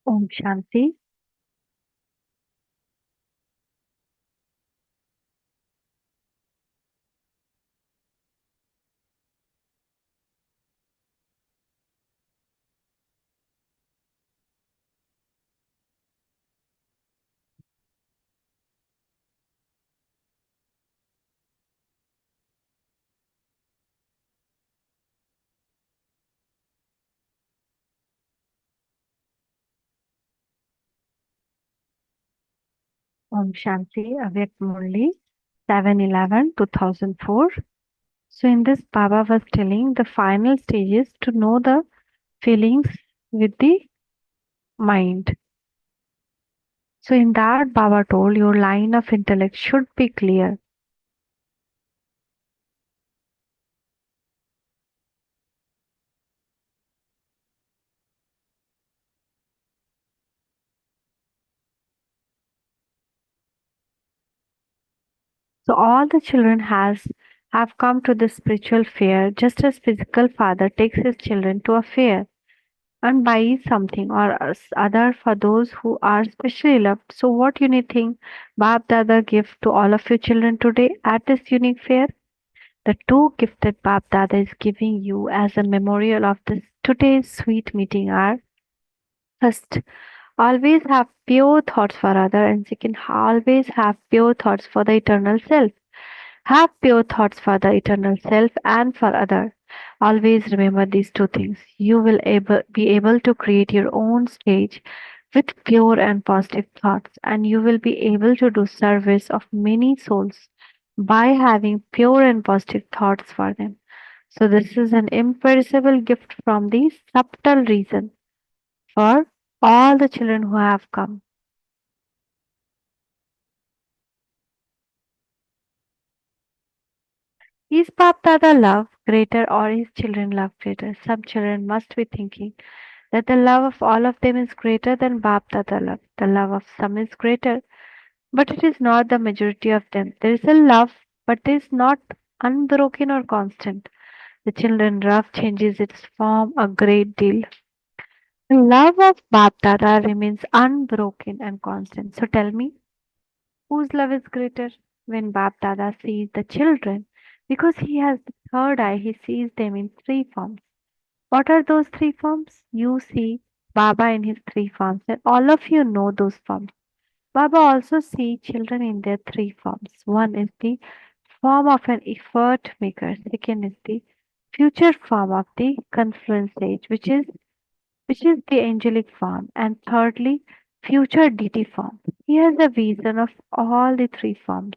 Om Shanti. Om Shanti. Avyakt Murli. 7/11/2004. So in this, Baba was telling the final stages to know the feelings with the mind. So in that, Baba told your line of intellect should be clear. So all the children has have come to the spiritual fair just as physical father takes his children to a fair and buys something or other for those who are specially loved. So what unique thing Bab Dada give to all of your children today at this unique fair? The two gifted Bab Dada is giving you as a memorial of this today's sweet meeting are first, always have pure thoughts for other, and second, always have pure thoughts for the eternal self. Have pure thoughts for the eternal self and for other. Always remember these two things. You will be able to create your own stage with pure and positive thoughts, and you will be able to do service of many souls by having pure and positive thoughts for them. So this is an imperishable gift from the subtle reason for all the children who have come. Is Bap Dada love greater or is children love greater? Some children must be thinking that the love of all of them is greater than Bap Dada love. The love of some is greater, but it is not the majority of them. There is a love, but it is not unbroken or constant. The children love changes its form a great deal. The love of Bap Dada remains unbroken and constant. So tell me, whose love is greater? When Bap Dada sees the children, because he has the third eye, he sees them in three forms. What are those three forms? You see Baba in his three forms, and all of you know those forms. Baba also sees children in their three forms. One is the form of an effort maker. Second is the future form of the confluence age, which is the angelic form, and thirdly, future deity form. He has a vision of all the three forms.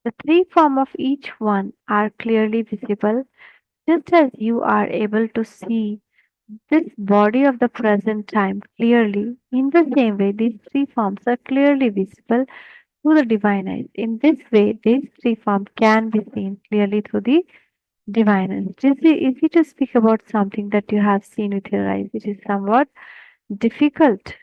The three forms of each one are clearly visible, just as you are able to see this body of the present time clearly. In the same way, these three forms are clearly visible through the divine eyes. In this way, these three forms can be seen clearly through the divine eyes. It is easy to speak about something that you have seen with your eyes. It is somewhat difficult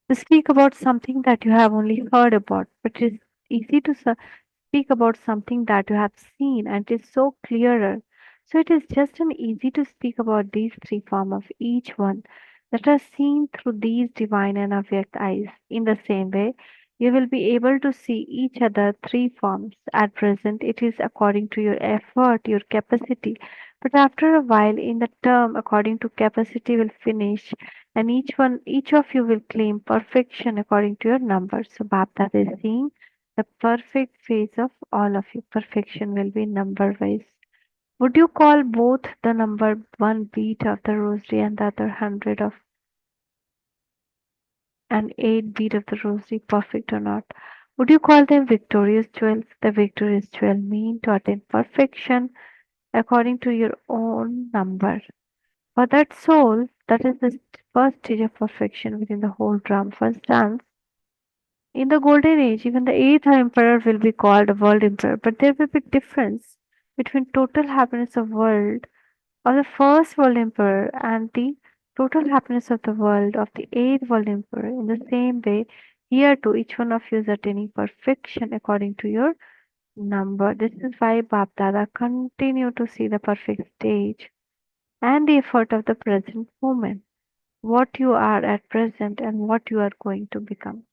to speak about something that you have only heard about, but it is easy to speak about something that you have seen and it is so clearer. So it is just an easy to speak about these three forms of each one that are seen through these divine and Avyakt eyes. In the same way, you will be able to see each other three forms. At present, it is according to your effort, your capacity. But after a while, in the term, according to capacity will finish, and each of you will claim perfection according to your numbers. So Bapta is seeing the perfect face of all of you. Perfection will be number wise. Would you call both the number one beat of the rosary and the other 100 of an eight beat of the rosary perfect or not? Would you call them victorious jewels? The victorious jewel mean to attain perfection according to your own number. For that soul, that is the first stage of perfection within the whole drum. First dance. In the golden age, even the eighth emperor will be called a world emperor, but there will be difference between total happiness of world or the first world emperor and the total happiness of the world, of the eighth world emperor. In the same way, here too, each one of you is attaining perfection according to your number. This is why Bap Dada continue to see the perfect stage and the effort of the present moment, what you are at present and what you are going to become.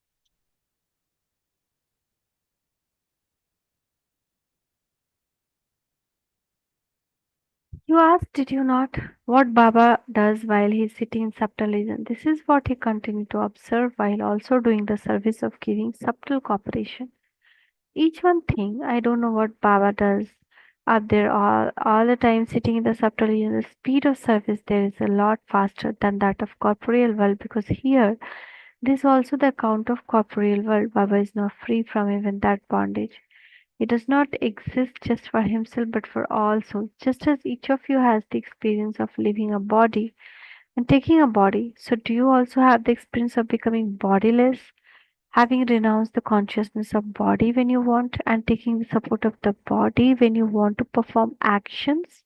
You asked, did you not, what Baba does while he is sitting in subtle vision. This is what he continued to observe while also doing the service of giving subtle cooperation. Each one thing, I don't know what Baba does up there all the time sitting in the subtle vision. The speed of service there is a lot faster than that of corporeal world because here this is also the account of corporeal world. Baba is now free from even that bondage. He does not exist just for himself but for all souls. Just as each of you has the experience of leaving a body and taking a body, so do you also have the experience of becoming bodiless, having renounced the consciousness of body when you want and taking the support of the body when you want to perform actions?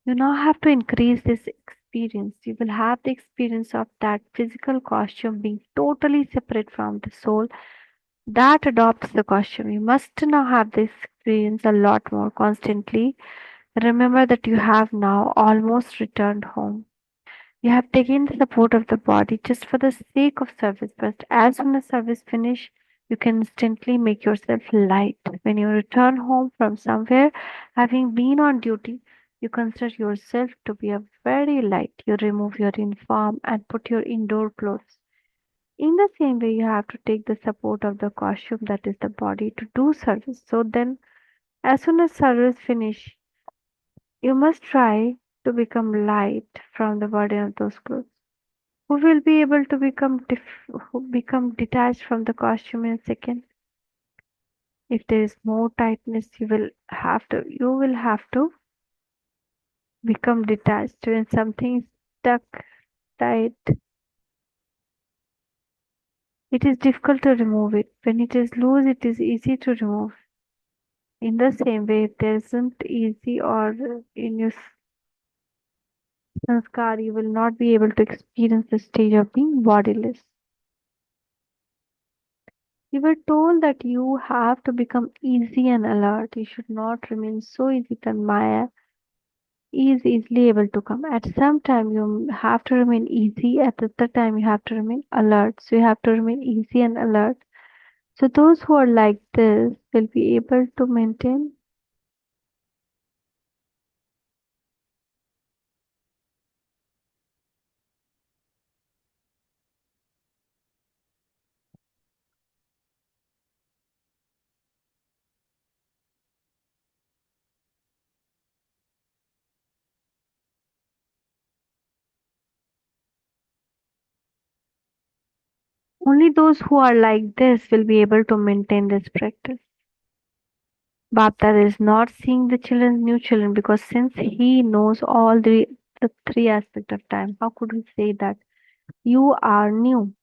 You now have to increase this experience. You will have the experience of that physical costume being totally separate from the soul that adopts the costume. You must now have this experience a lot more constantly. Remember that you have now almost returned home. You have taken the support of the body just for the sake of service, but as soon as service finish, you can instantly make yourself light. When you return home from somewhere, having been on duty, you consider yourself to be a very light. You remove your uniform and put your indoor clothes. In the same way, you have to take the support of the costume that is the body to do service. So then, as soon as service finish, you must try to become light from the burden of those clothes. Who will be able to become detached from the costume in a second? If there is more tightness, you will have to become detached. When something is stuck tight, it is difficult to remove it. When it is loose, it is easy to remove. In the same way, if there isn't easy or in your sanskar, you will not be able to experience the stage of being bodiless. You were told that you have to become easy and alert. You should not remain so easy that Maya is easily able to come. At some time, you have to remain easy. At the other time, you have to remain alert. So you have to remain easy and alert. So those who are like this will be able to maintain. Only those who are like this will be able to maintain this practice. Bapta is not seeing the children, new children, because since he knows all the three aspects of time, how could he say that you are new?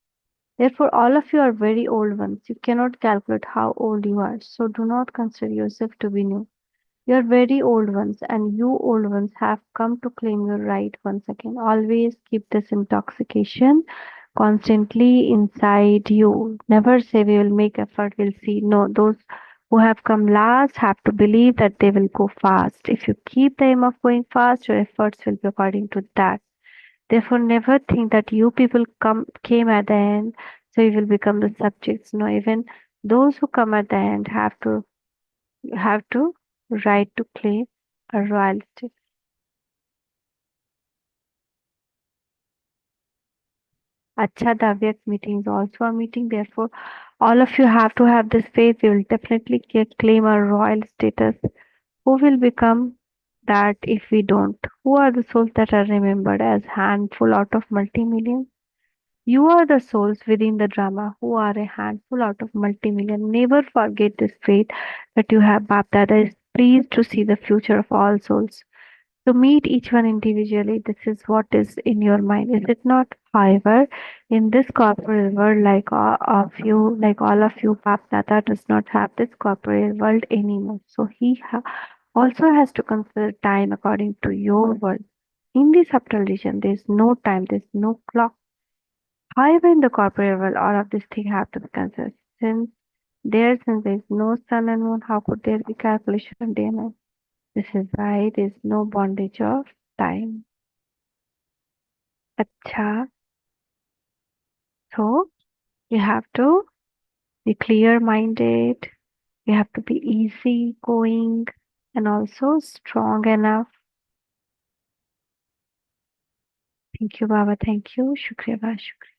Therefore, all of you are very old ones. You cannot calculate how old you are. So do not consider yourself to be new. You are very old ones, and you old ones have come to claim your right once again. Always keep this intoxication constantly inside you. Never say we will make effort, we'll see. No, those who have come last have to believe that they will go fast. If you keep the aim of going fast, your efforts will be according to that. Therefore, never think that you people came at the end, so you will become the subjects. No, even those who come at the end have to right to claim a royalty. Acha, the Avyakt meeting is also a meeting. Therefore, all of you have to have this faith. We will definitely claim a royal status. Who will become that if we don't? Who are the souls that are remembered as handful out of multi-million? You are the souls within the drama who are a handful out of multi-million. Never forget this faith that you have. Bapdada is pleased to see the future of all souls. To meet each one individually, this is what is in your mind, is it not? However, in this corporate world, like all of you, Bapdada does not have this corporate world anymore. So he also has to consider time according to your world. In the subtle region, there's no time, there's no clock. However, in the corporate world, all of these things have to be considered. Since there's no sun and moon, how could there be calculation of day and night? This is why there's no bondage of time. Acha. So you have to be clear minded, you have to be easy going and also strong enough. Thank you, Baba. Thank you. Shukriya, Baba. Shukriya.